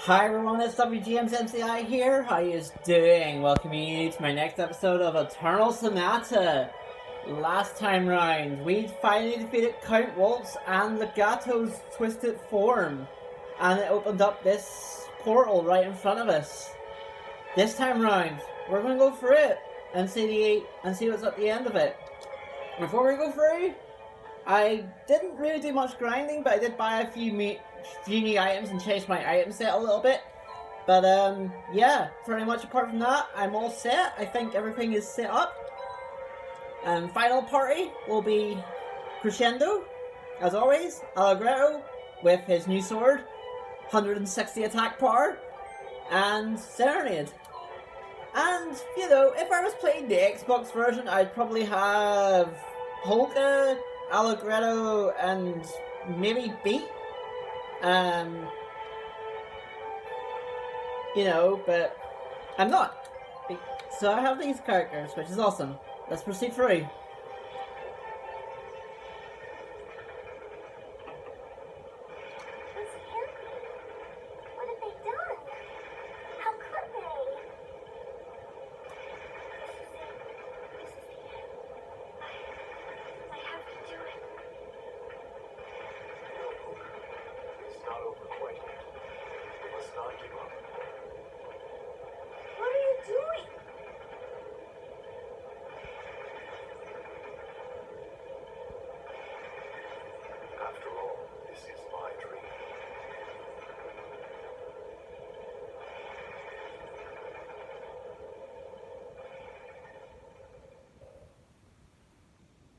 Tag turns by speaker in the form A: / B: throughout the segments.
A: Hi everyone, it's WGM's MCI here. How you doing? Welcoming you to my next episode of Eternal Sonata. Last time round, we finally defeated Count Waltz and Legato's twisted form, and it opened up this portal right in front of us. This time round, we're going to go through it and see what's at the end of it. Before we go through, I didn't really do much grinding, but I did buy a few new items and change my item set a little bit. But yeah, pretty much apart from that, I'm all set. I think everything is set up. Final party will be Crescendo, as always. Allegretto with his new sword, 160 attack power, and Serenade. And, you know, if I was playing the Xbox version, I'd probably have Polka, Allegretto, and maybe Beat. You know, but I'm not. So I have these characters, which is awesome. Let's proceed through.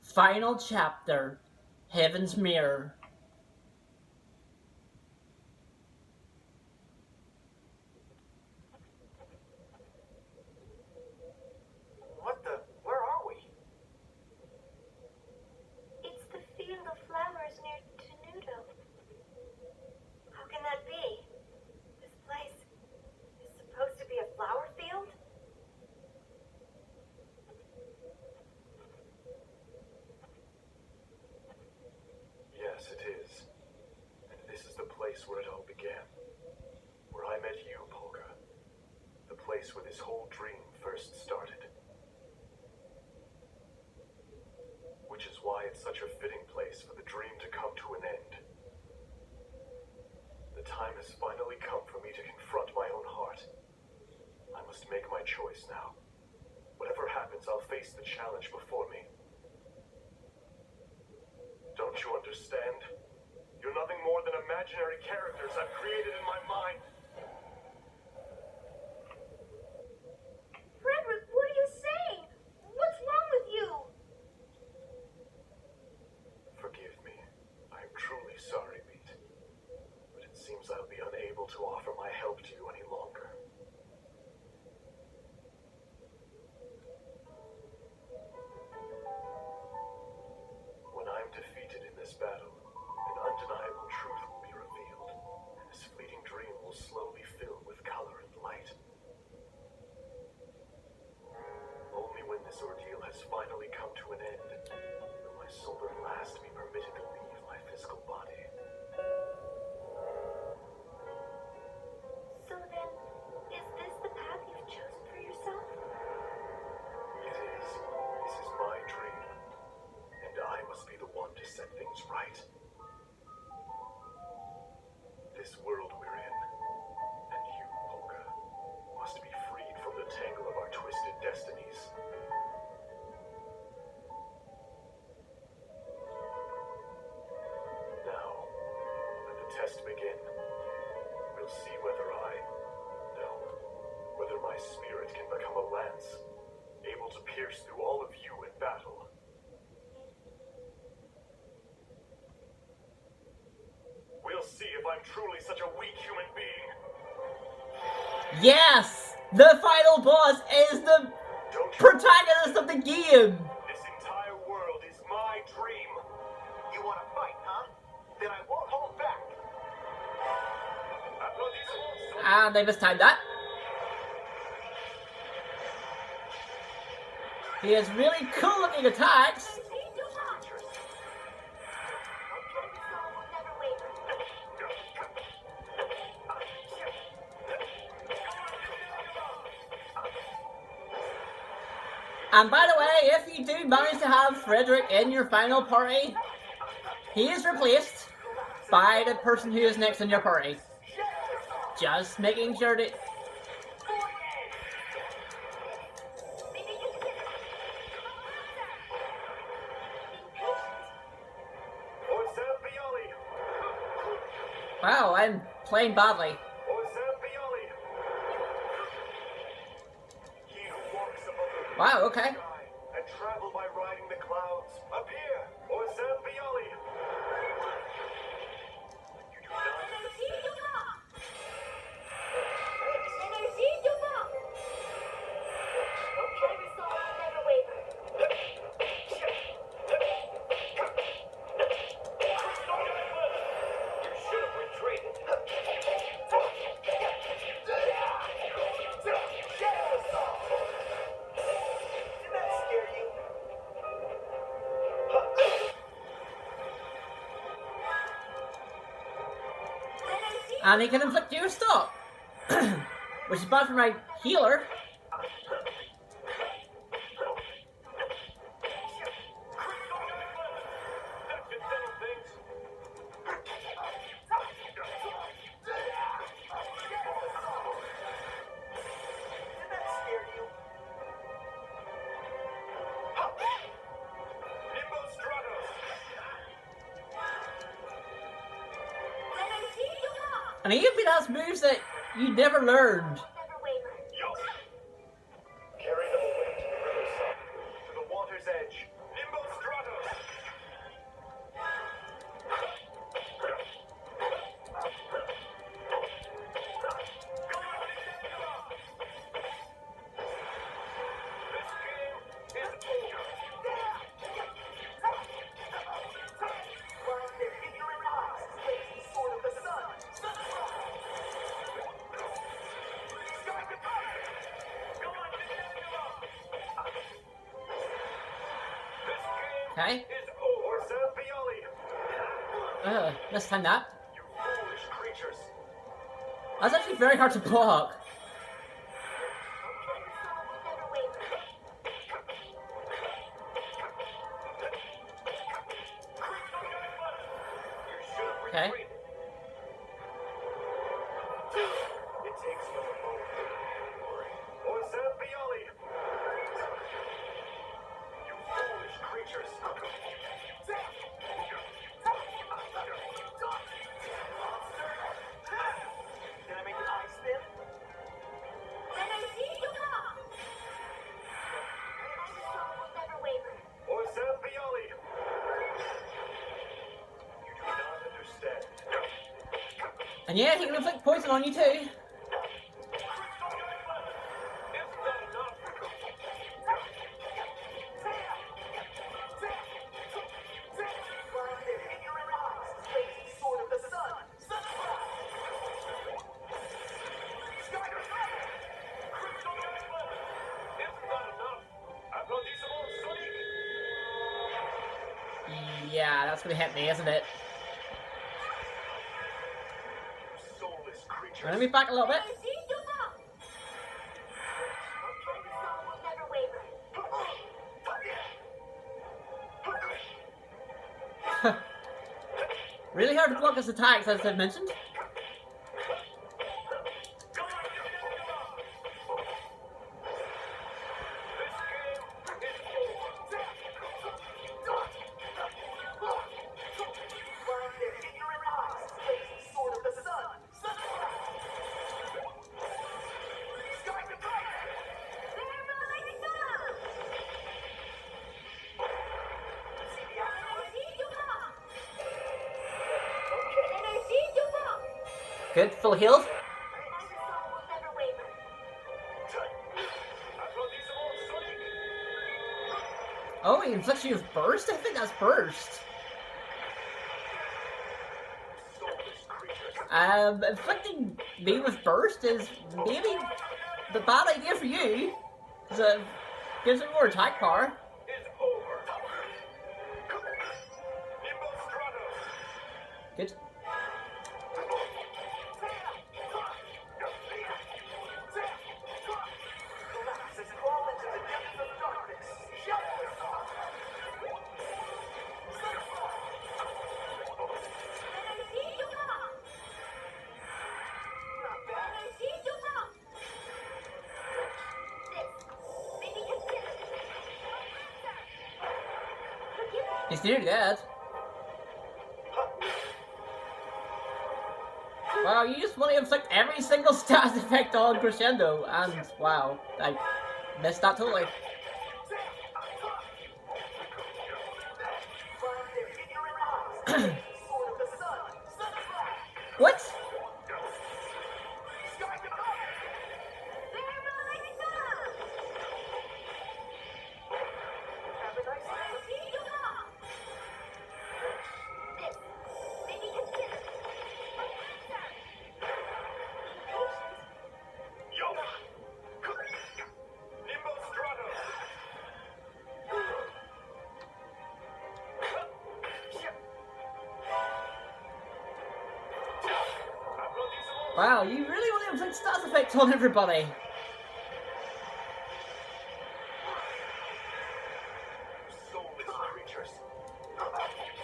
A: Final chapter, Heaven's Mirror.
B: What the? Where are we?
C: It's the field of flowers near Tenuto. How can that be? This place is supposed to be a flower field?
B: Yes, it is. And this is the place where it all began. Where I met you, Polka. The place where this whole dream first started. Which is why it's such a fitting place for the dream to come to an end. The time has finally come for me to confront my own heart. I must make my choice now. Whatever happens, I'll face the challenge before me. Don't you understand? You're nothing more than imaginary characters I've created in my mind.
C: Frederick, what are you saying? What's wrong with you?
B: Forgive me. I am truly sorry, Beat. But it seems I'll be unable to offer my help to you any longer. When I'm defeated in this battle, an undeniable truth will be revealed, and this fleeting dream will slowly fill with color and light. Only when this ordeal has finally come to an end will my soul at last be permitted to leave my physical body.
C: So then, is this the path you've chosen for yourself?
B: It is. This is my dream. And I must be the one to set things right. This world we're in, and you, Polka, must be freed from the tangle of our twisted destinies. Now, let the test begin. We'll see whether whether my spirit can become a lance, able to pierce through all of you in battle. We'll see if I'm truly such a weak human being.
A: Yes! The final boss is the
B: Don't you?
A: protagonist of the game!
B: This entire world is my dream. You want to fight, huh? Then I won't hold back.
A: And they mistimed that. He has really cool looking attacks. And by the way, if you do manage to have Frederick in your final party, he is replaced by the person who is next in your party. Just making sure that... Wow, I'm playing badly. Wow, okay.
B: And travel by riding the clouds. Appear, or Zambioli. You do not. You should have retreated. Did that scare you?
A: And he can inflict you a stop. Which is bad for my healer. And he even has moves that you never learned.
B: Carry them away to the riverside, to the water's edge. Nimbo Stratos!
A: Okay.
B: Or Zambioli!
A: Let's time that.
B: You foolish creatures!
A: That's actually very hard to block. Okay.
B: It takes no moment. Or Zambioli! You foolish creatures! Can I make an eye spin? Or Zambioli! You do not understand.
A: And yeah, he can inflict poison on you too. Yeah, that's gonna hit me, isn't it?
B: Soulless creatures.
A: Let me back a little bit. Really hard to block his attacks, as I've mentioned. Good, full healed. Oh, he inflicts you with burst? I think that's burst. Inflicting me with burst is maybe the bad idea for you, because it gives me more attack power. Good. He's nearly dead. Wow, you just want to inflict every single status effect on Crescendo, and wow, I missed that totally. What? Wow, you really want to inflict status effects on everybody.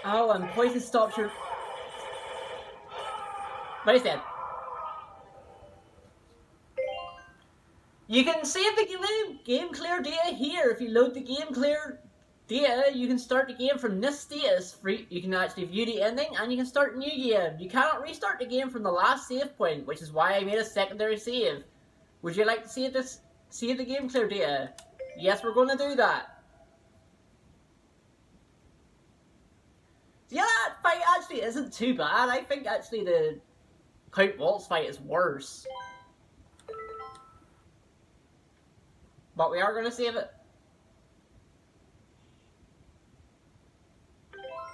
A: Oh, and poison stops your... But he's dead. You can save the game clear data here. If you load the game clear data, you can start the game from this status. You can actually view the ending, and you can start a new game. You cannot restart the game from the last save point, which is why I made a secondary save. Would you like to save the game clear data? Yes, we're going to do that. Yeah, that fight actually isn't too bad. I think actually the Count Waltz fight is worse. But we are going to save it.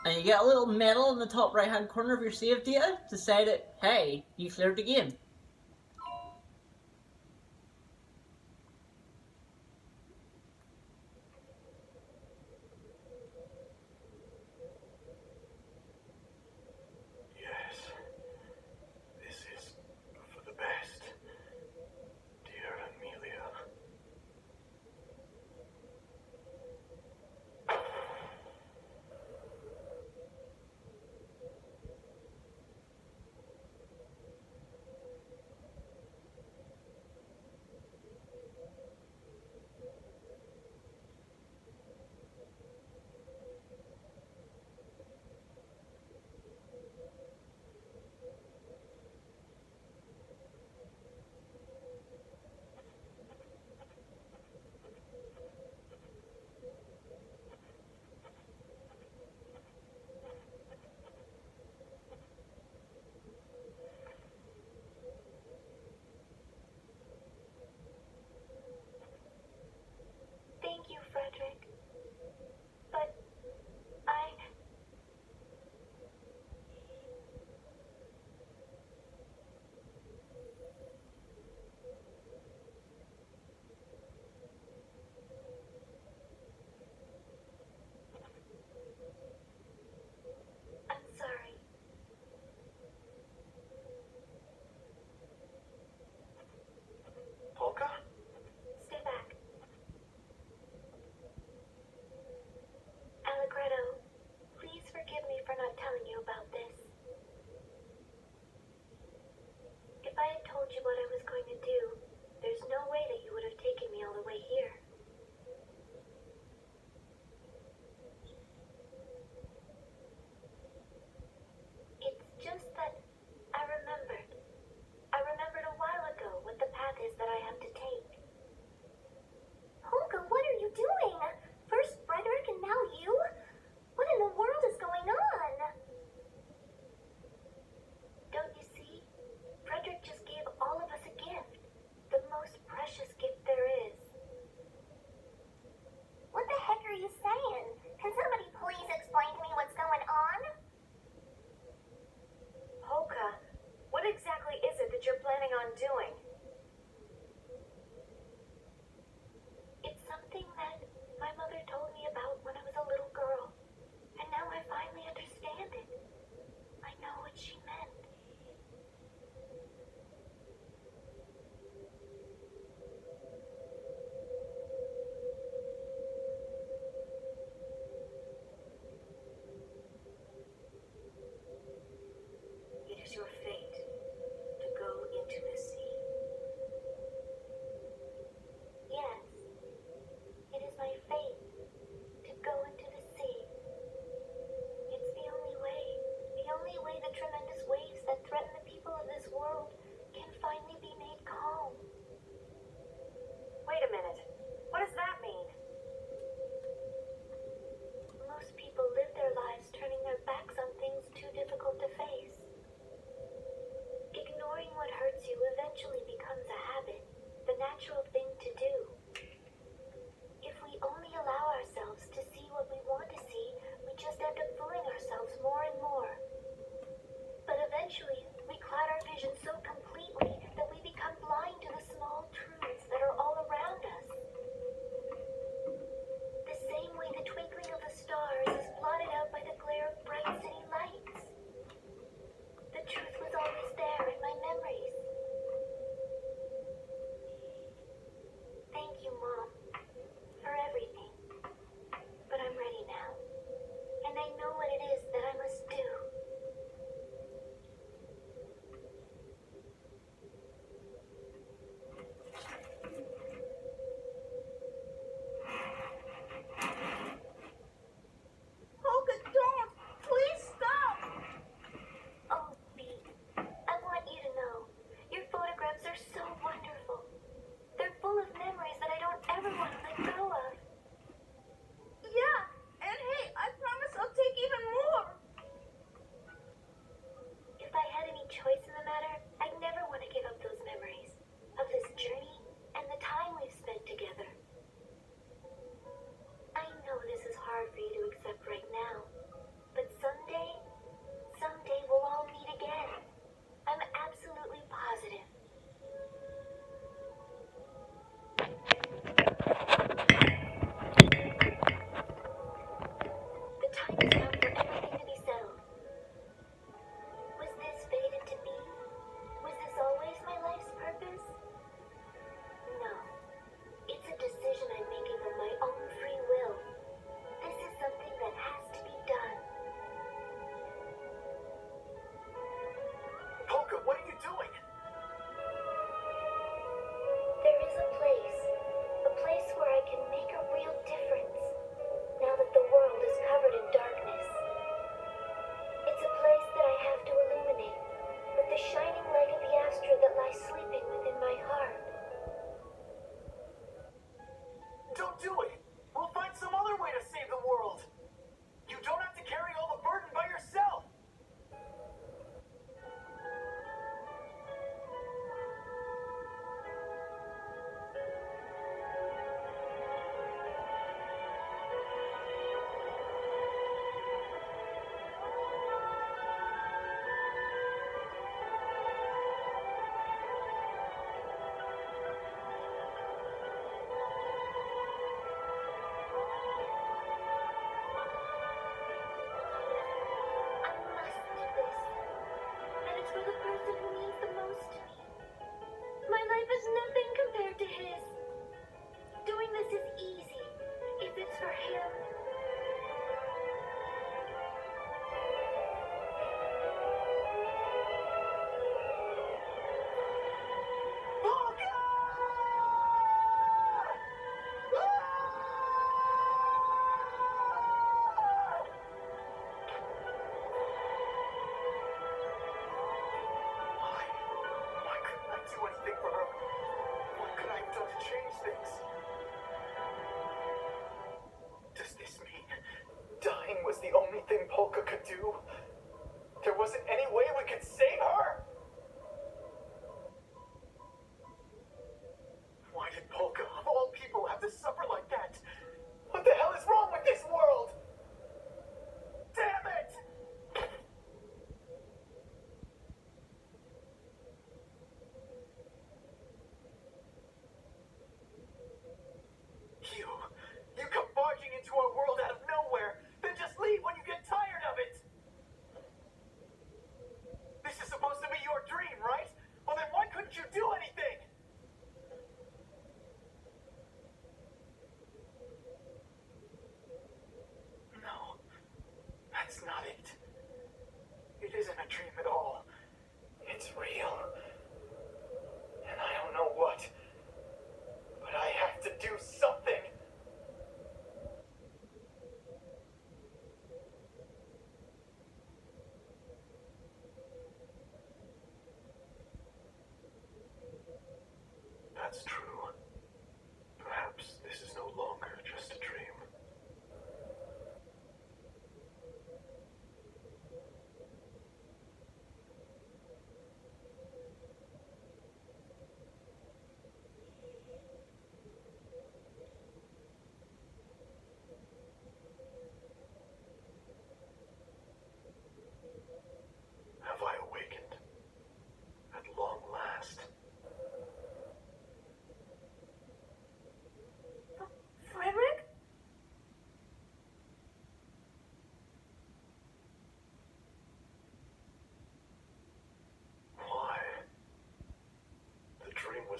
A: And you get a little medal in the top right hand corner of your save data to say that, hey, you cleared the game.
B: Yes. This is for the best. Dear Amelia.
C: Thank you, Frederick. But I... I'm sorry.
B: Polka?
C: Stay back. Allegretto, please forgive me for not telling you about this. If I had told you what I was going to do, there's no way that you would have taken me all the way here. It's just that I remembered. I remembered a while ago what the path is that I have to take. Holga, what are you doing? First Frederick and now you? What in the world is going on? Don't you see? Frederick just gave all of us a gift. The most precious gift there is. What the heck are you saying? Can somebody please explain to me what's going on?
D: Polka, what exactly is it that you're planning on doing?
C: It's something that my mother told me about when I was a little girl. And now I finally understand it. I know what she meant.
D: It is your fate to go into the sea. natural thing to do. If we only allow ourselves to see what we want to see, we just end up fooling ourselves more and more. But eventually, we cloud our vision so completely that we become blind to the small truths that are all around us. The same way the twinkling of the stars is blotted out by the glare of bright city lights. The truth was always there in my memories.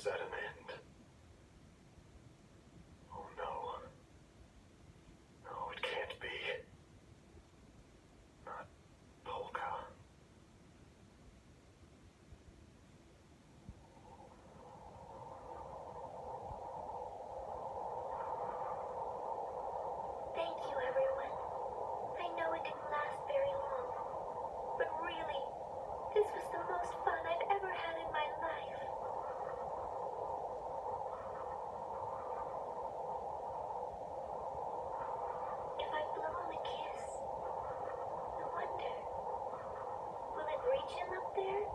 B: was at an end. Oh no. No, it can't be. Not Polka.
D: Thank you, everyone. I know it didn't last very long, but really, this was the most fun I've ever had in my life. If I blow him a kiss, I wonder, will it reach him up there?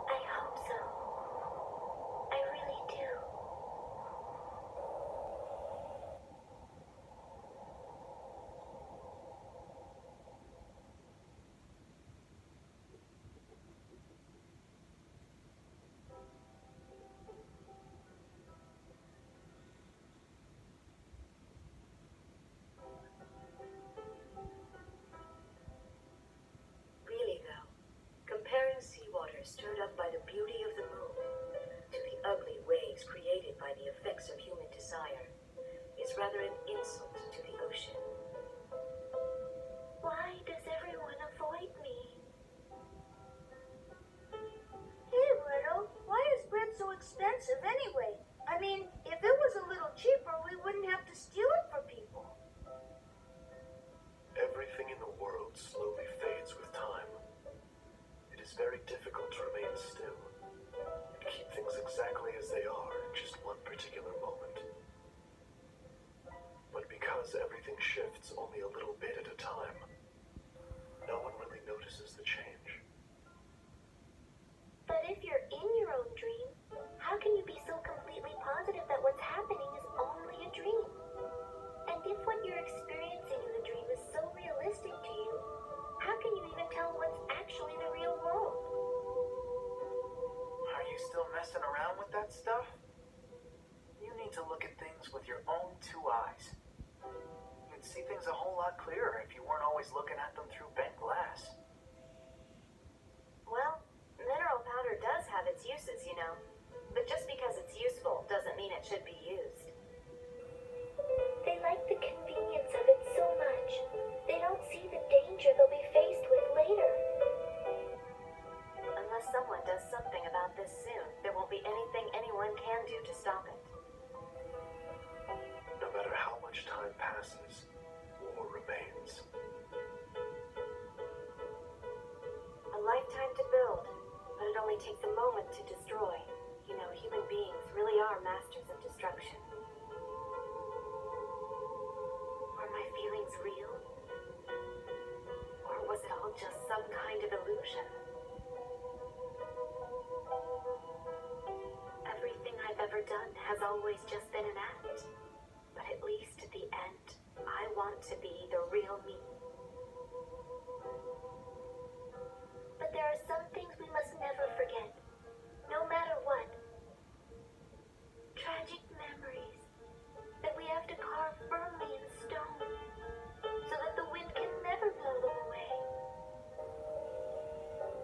D: I hope so. I really do.
E: Really though, comparing seawater stirred up by the beauty of the moon to the ugly waves created by the effects of human desire is rather an insult to the ocean.
D: Why does everyone avoid me?
C: Hey, Riddle, why is bread so expensive anyway? I mean, if it was a little cheaper, we wouldn't have to steal it for people.
B: Everything in the world slowly fades with time. It is very difficult to remain still and keep things exactly as they are in just one particular moment. But because everything shifts only a little bit at a time, no one really notices the change.
D: But if you're in your own dream, how can you be so completely positive that what's happening is only a dream? And if what you're experiencing in the dream is so realistic to you, how can you even tell what's actually the real world?
F: Are you still messing around with that stuff? You need to look at things with your own two eyes. You'd see things a whole lot clearer if you weren't always looking at them through bent glass.
E: Well, mineral powder does have its uses, you know. But just because it's useful doesn't mean it should be used.
D: They like the convenience of it so much, they don't see the danger they'll be faced with later.
E: Unless someone does something about this soon, there won't be anything anyone can do to stop it.
B: No matter how much time passes, war remains.
E: A lifetime to build, but it only takes a moment to destroy. You know, human beings really are masters of destruction. Are my feelings real? Or was it all just some kind of illusion? Everything I've ever done has always just been an act. But at least at the end, I want to be the real me.
D: But there are some things we must never forget, no matter what. Tragic memories that we have to carve firmly in stone, so that the wind can never blow them away.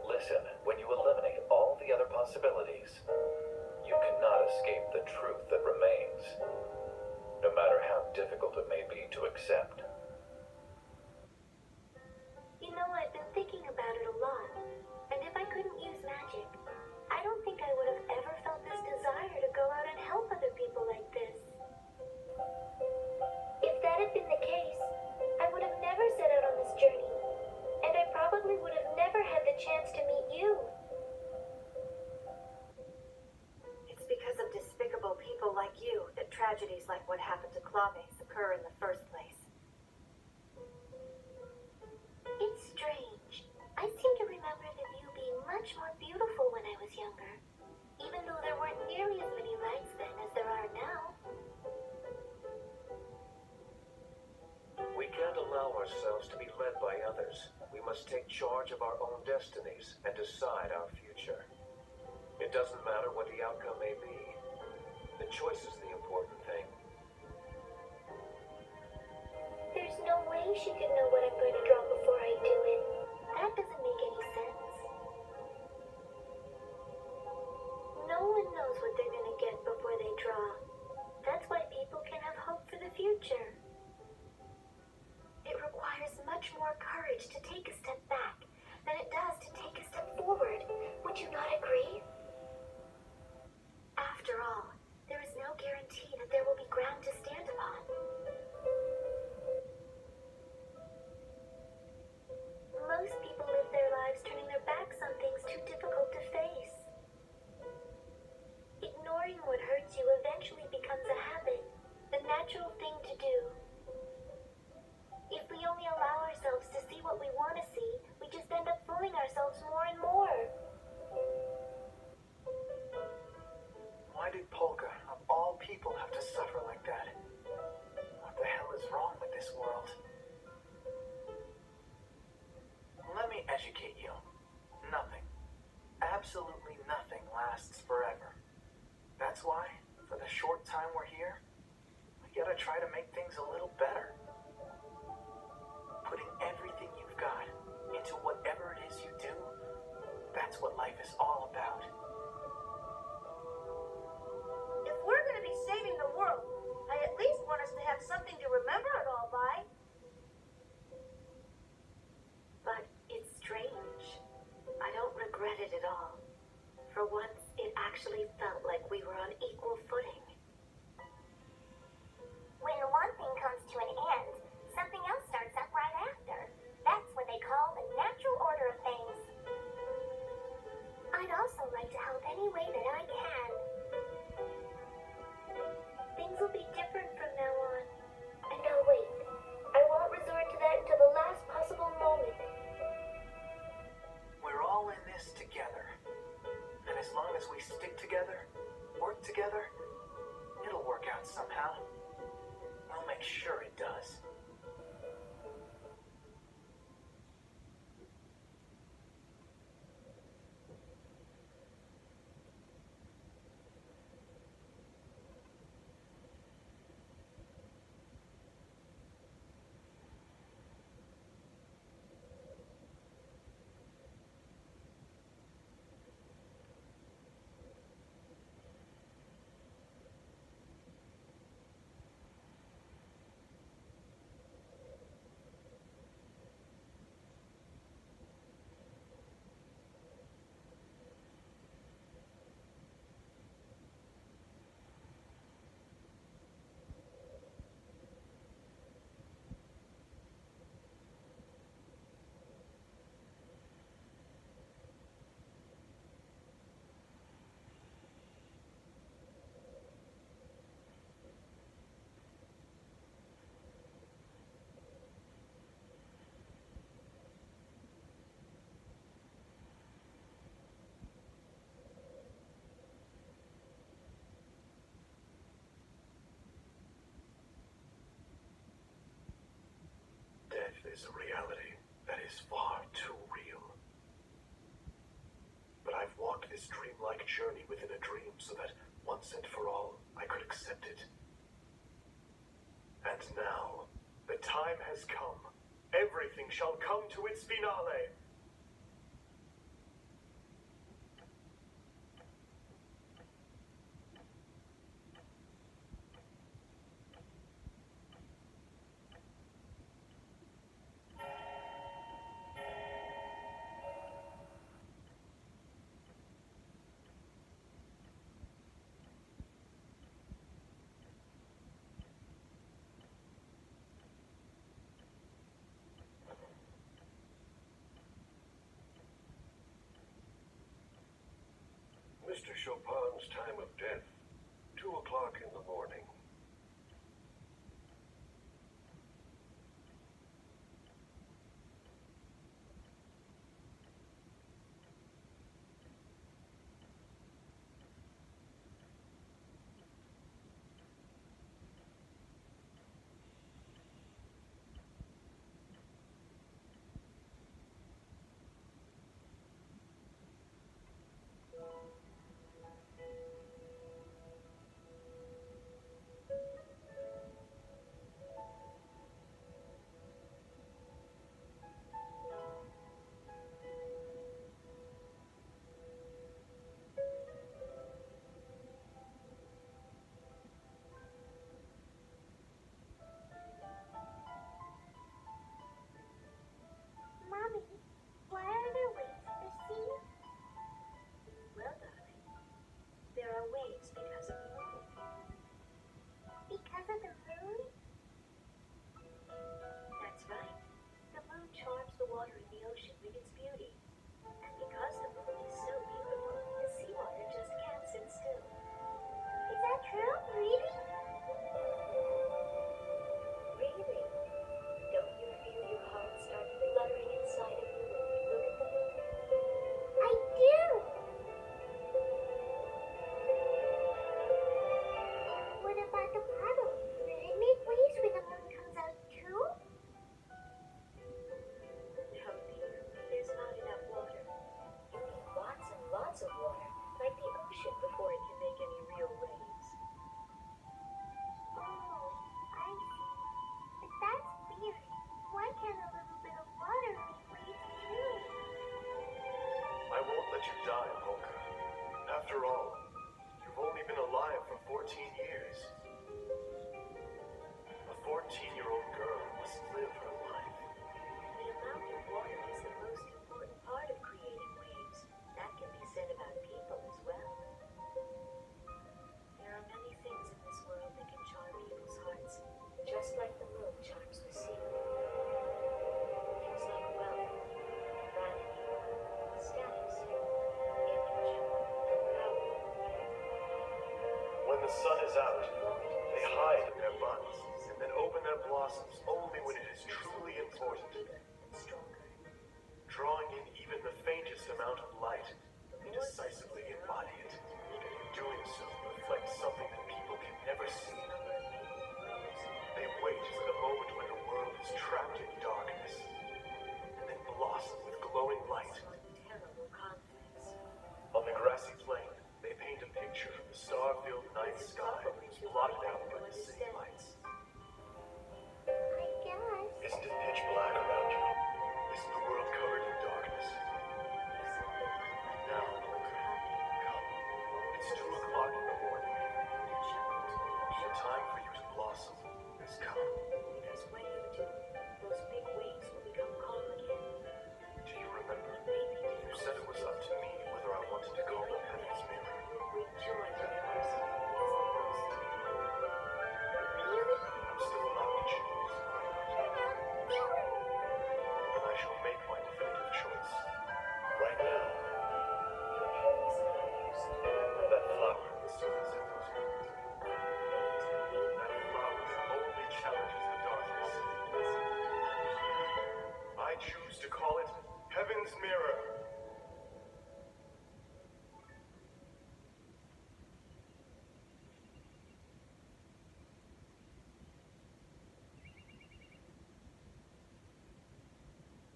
G: Listen, when you eliminate all the other possibilities, you cannot escape the truth that remains, no matter how difficult it may be to accept.
D: You know, I've been thinking about it a lot, and if I couldn't use magic, I don't think I would have ever felt this desire to go out and help other people like this. If that had been the case, I would have never set out on this journey, and I probably would have never had the chance to meet you.
E: It's because of despicable people like you that tragedies like what happened to Claves occur in the first place.
D: It's strange. I seem to remember the view being much more beautiful when I was younger, even though there weren't nearly as many lights then as there are now.
H: We can't allow ourselves to be led by others. We must take charge of our own destinies and decide our future. It doesn't matter what the outcome may be. The choice is the important thing.
D: There's no way she could know what I'm going to draw before I do it. That doesn't make any take a step back than it does to take a step forward. Would you not agree? After all, there is no guarantee that there will be ground to stand upon. Most people live their lives turning their backs on things too difficult to face. Ignoring what hurts you eventually becomes a habit, the natural thing to do. If we only allow ourselves to see what we want to see, we just end up fooling ourselves more and more.
F: Why did Polka, of all people, have to suffer like that? What the hell is wrong with this world? Let me educate you. Nothing, absolutely nothing lasts forever. That's why, for the short time we're here, we gotta try to make things a little better. Putting everything you've got into whatever it is you do, that's what life is all about.
C: If we're going to be saving the world, I at least want us to have something to remember it all by.
E: But it's strange. I don't regret it at all. For once, it actually felt like we were on equal footing.
D: When one thing comes to an end, something else starts up right after. That's what they call the natural order of things. I'd also like to help any way that I can. Things will be different from now on. And oh wait, I won't resort to that until the last possible moment.
F: We're all in this together. And as long as we stick together, work together, it'll work out somehow. We'll make sure it does.
B: Death is a reality that is far too real. But I've walked this dreamlike journey within a dream so that once and for all I could accept it. And now, the time has come. Everything shall come to its finale.
H: Mr. Chopin's time of death, 2 o'clock in the morning.
E: water in the ocean with its beauty. And because the moon is so beautiful, the seawater just can't sit still.
D: Is that true? Really?
E: Really? Don't you feel your heart start fluttering inside of you when you look at the moon?
D: I do. What about the puddle? Will it make waves when the moon comes out too?
E: No, dear. There's not enough water. You need lots and lots of water, like the ocean, before it can make any real waves.
D: Oh, I see. But that's weird. Why can't a little bit of water make waves too?
B: I won't let you die, Polka. After all, you've only been alive for 14 years. A 14-year-old girl must live her life.
E: The amount of water is the most important part of creating waves. That can be said about people as well. There are many things in this world that can charm people's hearts, just like the moon charms the sea. Things like wealth, vanity, status, image, power.
B: When the sun is out, they hide in their buds and then open their blossoms only when it is truly important.
E: Bigger and stronger.
B: Drawing in even the faintest amount of light, they decisively embody it. And in doing so, reflect something that people can never see. They wait for the moment when the world is trapped in darkness, and then blossom with glowing light.
E: Terrible conflicts.
B: On the grassy plain, they paint a picture of the star-filled night sky that was blotted out by the city lights.
D: I guess.
B: Isn't it pitch black around you? Isn't the world covered in darkness? Now, Polka, come. It's 2 o'clock in the morning. The time for you to blossom has come.
E: Because when you do, those big waves will become calm again.
B: Do you remember? You said it was up to me whether I wanted to call them Heaven's Mirror.
E: Bring joy to the person who needs the most.
D: Really?
B: I'm still allowed to choose, am I not? And I shall make my definitive choice. Right now.
E: Your heavens first.
B: Or that flower the sun set those words. That flower that boldly challenges the darkness. I choose to call it Heaven's Mirror.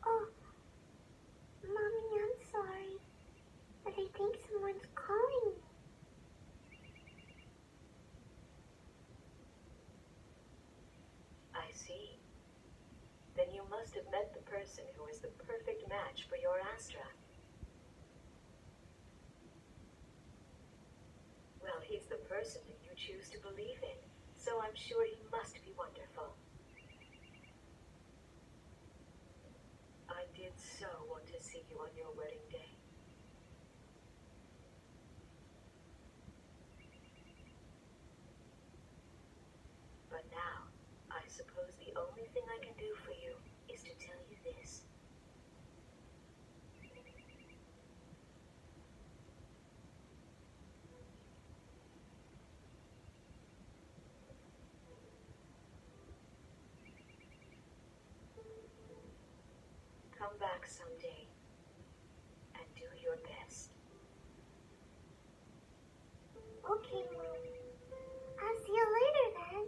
D: Oh, Mommy, I'm sorry. But I think someone's calling me.
E: I see. Then you must have met the person who is the perfect match for your Astra. Well, he's the person that you choose to believe in, so I'm sure he must be wonderful. I did so want to see you on your wedding day. But now, I suppose the only thing I can do for you is to tell you this. Come back someday and do your best.
D: Okay, Mom. I'll see you later then.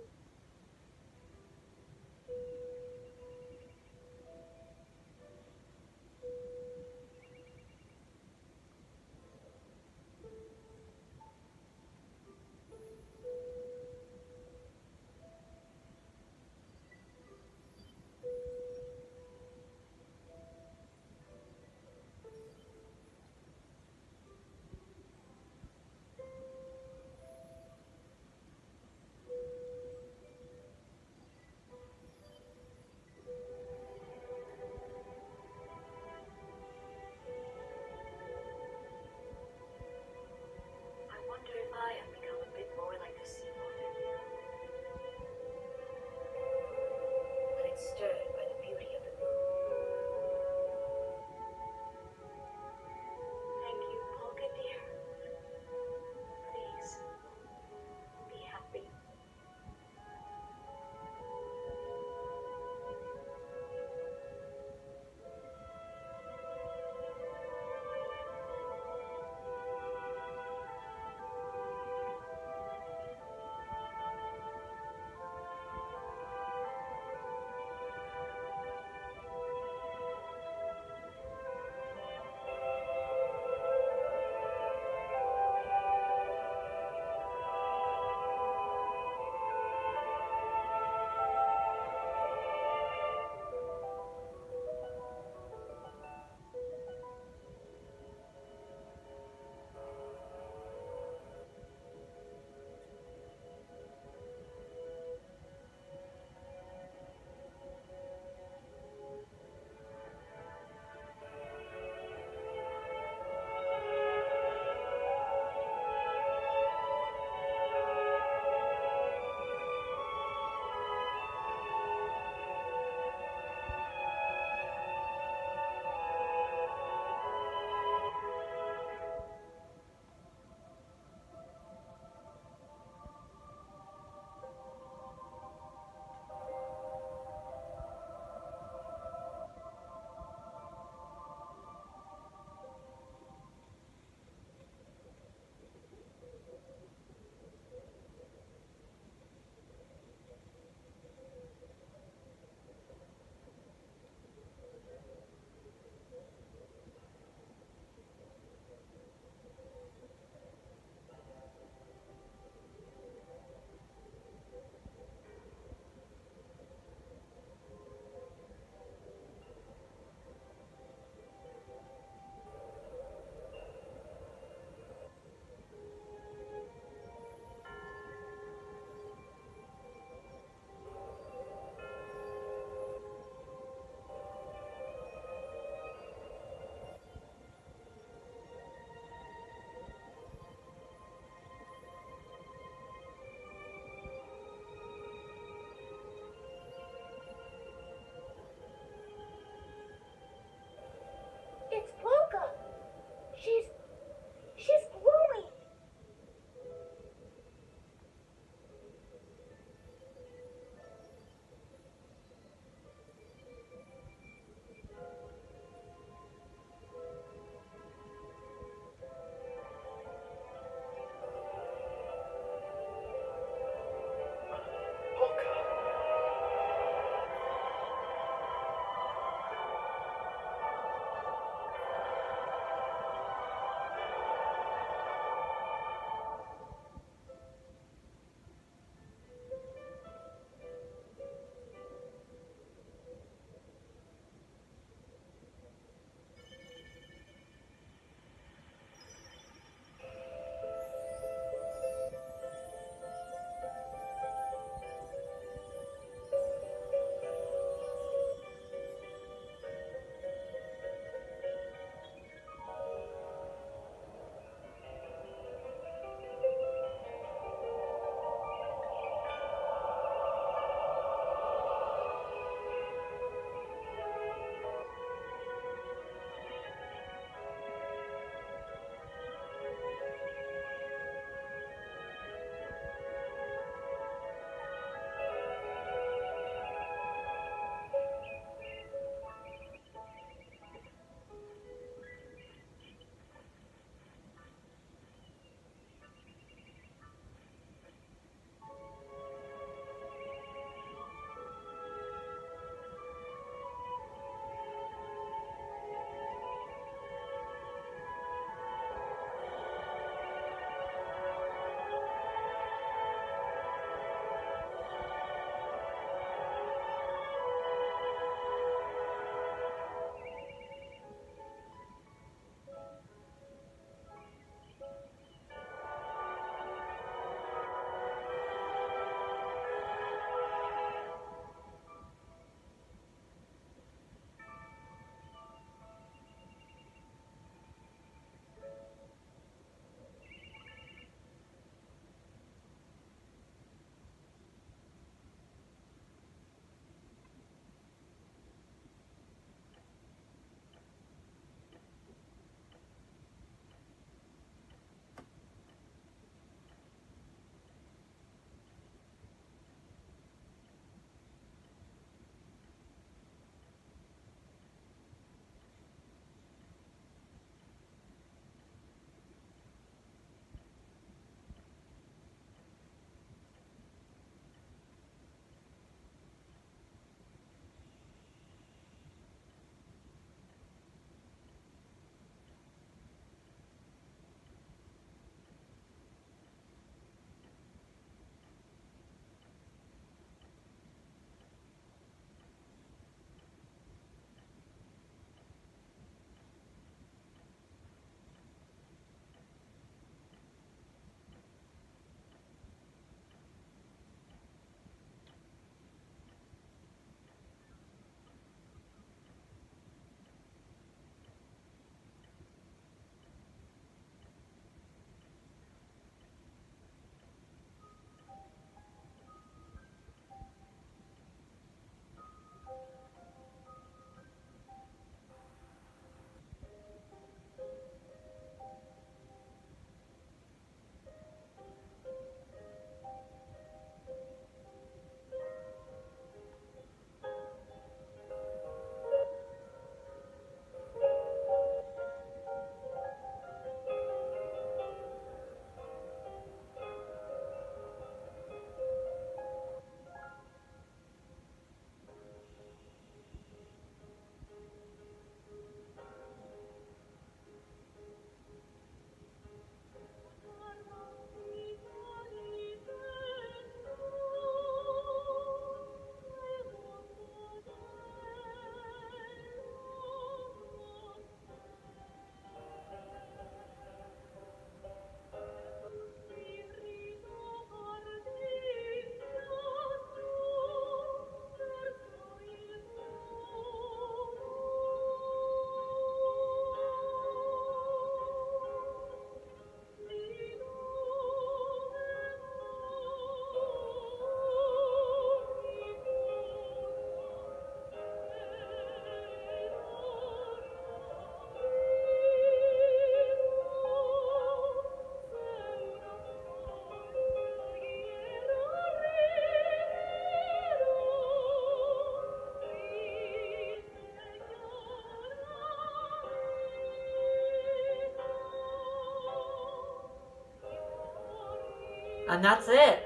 A: And that's it.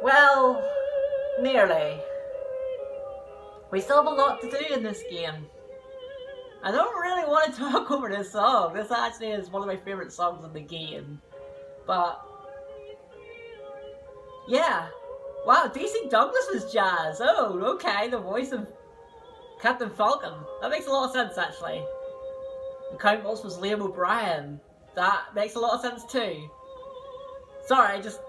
A: Well, nearly. We still have a lot to do in this game. I don't really want to talk over this song. This actually is one of my favourite songs in the game. But, yeah. Wow, DC Douglas was jazz. Oh, okay, the voice of Captain Falcon. That makes a lot of sense, actually. And Count Waltz was Liam O'Brien. That makes a lot of sense, too. Sorry, just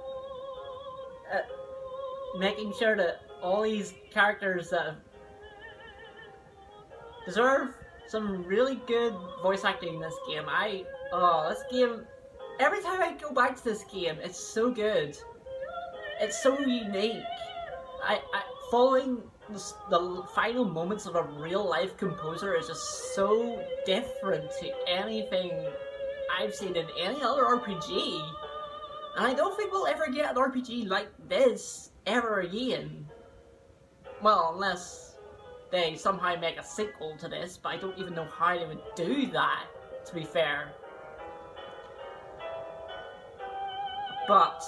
A: making sure that all these characters that deserve some really good voice acting in this game. This game, every time I go back to this game, it's so good. It's so unique. Following the final moments of a real life composer is just so different to anything I've seen in any other RPG. And I don't think we'll ever get an RPG like this ever again. Well, unless they somehow make a sequel to this, but I don't even know how they would do that, to be fair. But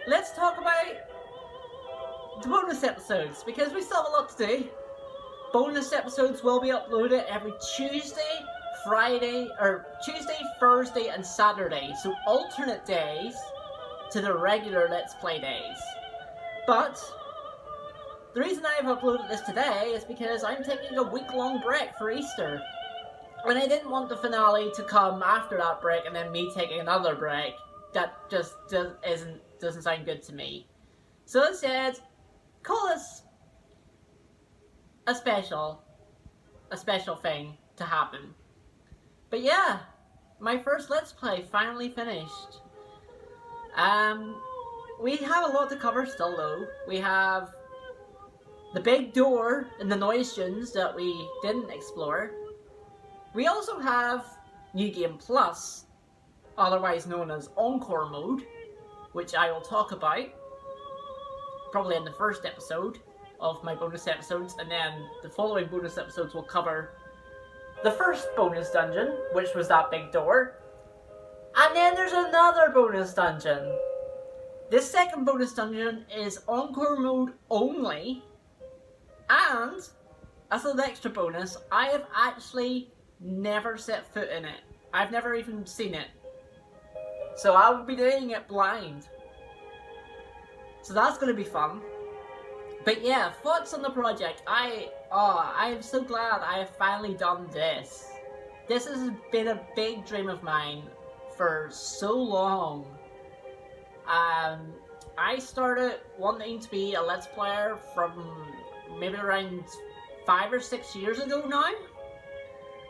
A: let's talk about the bonus episodes, because we still have a lot to do. Bonus episodes will be uploaded every Tuesday, Thursday, and Saturday, so alternate days to the regular Let's Play days. But the reason I've uploaded this today is because I'm taking a week-long break for Easter. And I didn't want the finale to come after that break and then me taking another break. That just doesn't sound good to me. So instead, call this a special thing to happen. But yeah, my first Let's Play finally finished. We have a lot to cover still though. We have the big door in the Noise Dunes that we didn't explore. We also have New Game Plus, otherwise known as Encore Mode, which I will talk about probably in the first episode of my bonus episodes, and then the following bonus episodes will cover the first bonus dungeon, which was that big door, and then there's another bonus dungeon. This second bonus dungeon is Encore Mode only, and as an extra bonus, I have actually never set foot in it. I've never even seen it. So I will be doing it blind. So that's going to be fun. But yeah, thoughts on the project. I am so glad I have finally done this. This has been a big dream of mine for so long. I started wanting to be a Let's Player from maybe around 5 or 6 years ago now.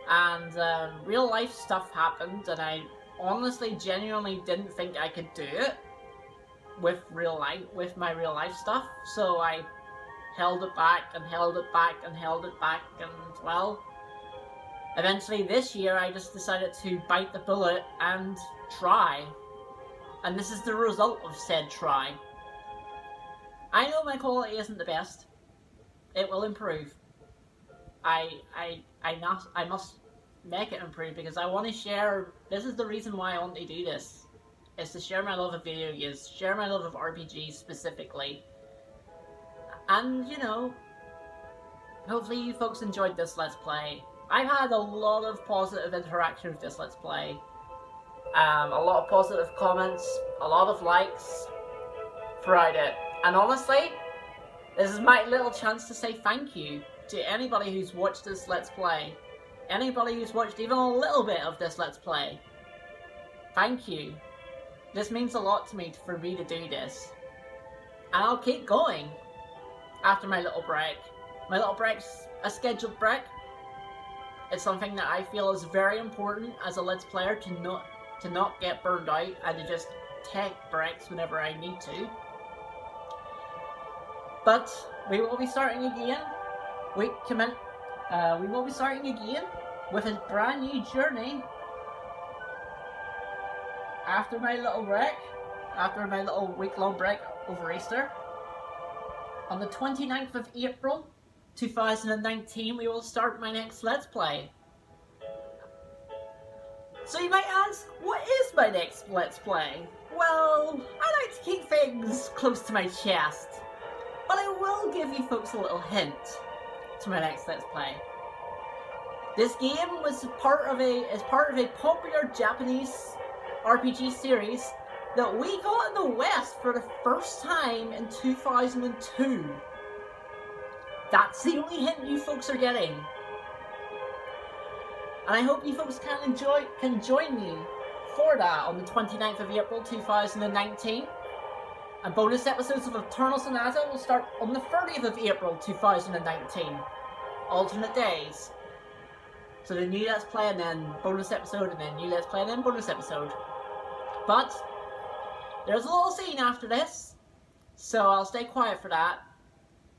A: And real life stuff happened, and I honestly, genuinely didn't think I could do it with my real life stuff. So I held it back and held it back and held it back, and well, eventually this year I just decided to bite the bullet and try. And this is the result of said try. I know my quality isn't the best. It will improve. I must make it improve because I want to share. This is the reason why I want to do this. Is to share my love of video games, share my love of RPGs specifically. And, you know, hopefully you folks enjoyed this Let's Play. I've had a lot of positive interaction with this Let's Play. A lot of positive comments, a lot of likes throughout it. And honestly, this is my little chance to say thank you to anybody who's watched this Let's Play. Anybody who's watched even a little bit of this Let's Play. Thank you. This means a lot to me for me to do this. And I'll keep going after my little break. My little break's a scheduled break. It's something that I feel is very important as a Let's Player to not get burned out and to just take breaks whenever I need to. But we will be starting again. We will be starting again with a brand new journey after my little break, after my little week-long break over Easter. On the 29th of April 2019, we will start my next Let's Play. So you might ask, what is my next Let's Play? Well, I like to keep things close to my chest, but I will give you folks a little hint to my next Let's Play. This game was part of a popular Japanese RPG series that we got in the West for the first time in 2002. That's the only hint you folks are getting. And I hope you folks can join me for that on the 29th of April 2019. And bonus episodes of Eternal Sonata will start on the 30th of April 2019. Alternate days. So the new Let's Play and then bonus episode and then new Let's Play and then bonus episode. But there's a little scene after this, so I'll stay quiet for that.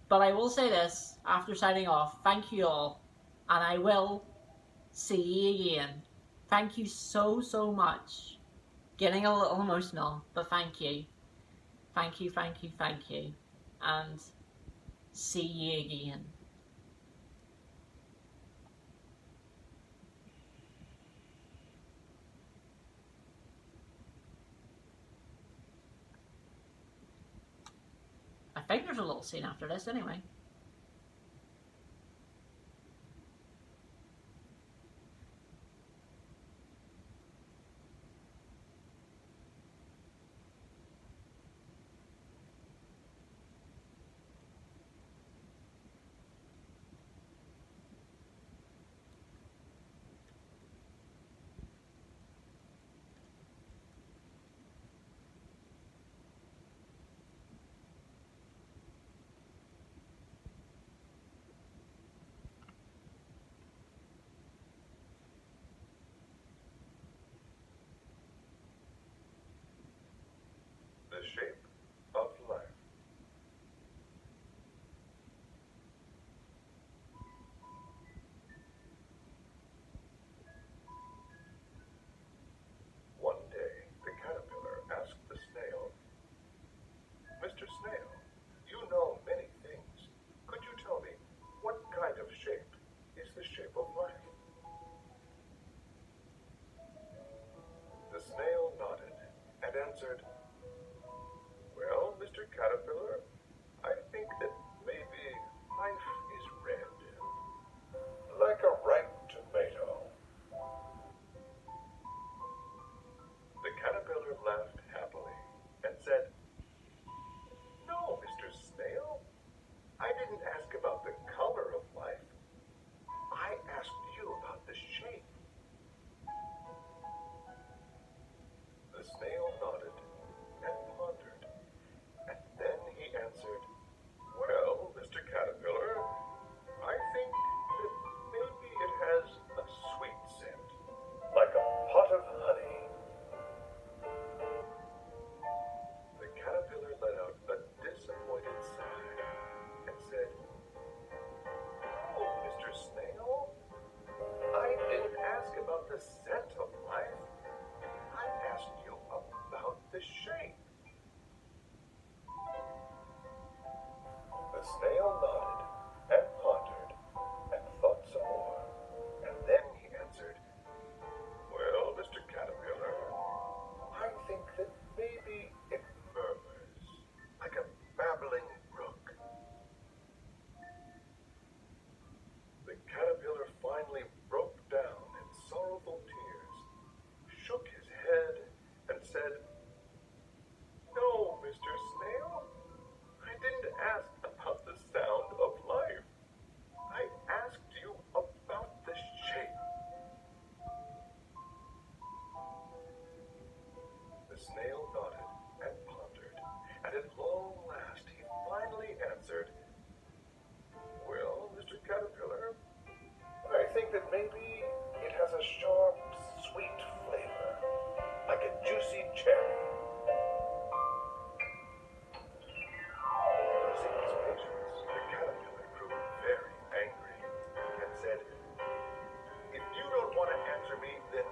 A: But I will say this after signing off. Thank you all. And I will see you again. Thank you so much. Getting a little emotional, but thank you. Thank you. And see you again. I think there's a little scene after this anyway.
B: The shape of life. One day, the caterpillar asked the snail, "Mr. Snail, you know many things. Could you tell me what kind of shape is the shape of life?" The snail nodded and answered, "Well, Mr. Caterpillar, I think that maybe life is red."
G: Like a ripe tomato.
B: The caterpillar laughed happily and said, "No, Mr. Snail, I didn't ask about the color of life. I asked you about the shape." The snail nodded and pondered, and then he answered, "Well, Mr. Caterpillar, I think that maybe it has a sweet scent."
G: Like a pot of honey.
B: The caterpillar let out a disappointed sigh and said, "Oh, Mr. Snail, I didn't ask about the scent of life. I asked you about the shape."
G: The snail nodded and pondered and thought some more.
B: And then he answered, "Well, Mr. Caterpillar, I think that maybe it murmurs like a babbling brook." The caterpillar finally broke down in sorrowful tears, shook his head, and said, "No, Mr. Snail, I didn't ask about the sound of life. I asked you about the shape." The snail nodded and pondered, and at long last he finally answered, "Well, Mr. Caterpillar,
G: I think that maybe it has a sharp, sweet flavor. Like a juicy cherry.
B: losing his patience, the caterpillar grew very angry and said, "If you don't want to answer me, then